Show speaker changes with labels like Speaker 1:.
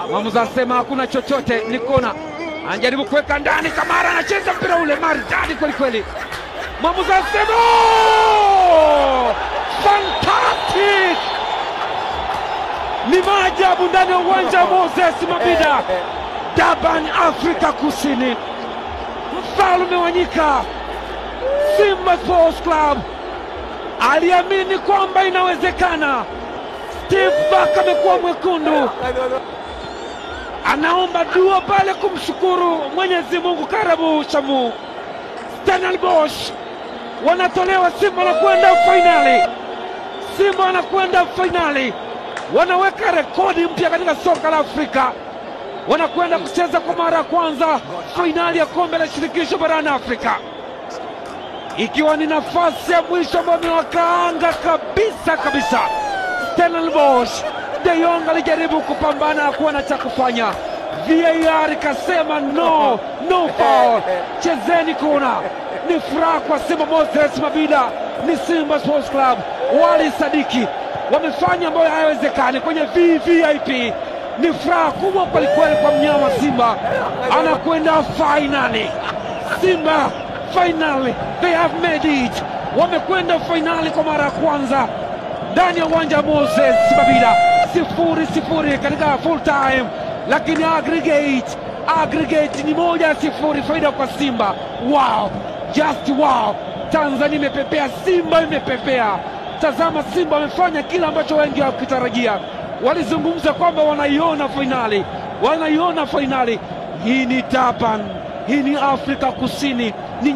Speaker 1: Mwamuzi asema hakuna chochote, ni kona. Anajaribu kuweka ndani, Kamara anacheza mpira ule maridadi kweli kweli. Mwamuzi asema fantastic! Ni maajabu ndani ya uwanja Moses Mabida, Durban, Afrika Kusini. Mfalme wa nyika, Simba Sports Club aliamini kwamba inawezekana. Steve Barker amekuwa mwekundu, anaomba dua pale kumshukuru Mwenyezi Mungu. Karabu Shamu, Stellenbosch wanatolewa. Simba wanakwenda finali, Simba wanakwenda finali, wanaweka rekodi mpya katika soka la Afrika. Wanakwenda kucheza kwa mara ya kwanza finali ya kombe la shirikisho barani Afrika, ikiwa ni nafasi ya mwisho ambayo imewakaanga kabisa. Stellenbosch, De Jong alijaribu kupambana na kuwa na cha kufanya. VAR ikasema no foul, chezeni kona. Ni furaha kwa Simba. Moses Mabida ni Simba Sports Club walisadiki, wamefanya ambayo hayawezekani kwenye VIP. Ni furaha kubwa kwelikweli kwa mnyama Simba, anakwenda finali. Simba finally, they have made it. Wamekwenda finali kwa mara ya kwanza ndani ya uwanja Moses Mabida. 0-0 katika full time, lakini aggregate ni 1-0 faida kwa Simba. Wow, just wow! Tanzania imepepea, Simba imepepea. Tazama, Simba wamefanya kila ambacho wengi hawakitarajia. Walizungumza kwamba wanaiona finali. Hii ni Durban, hii ni Afrika Kusini, ni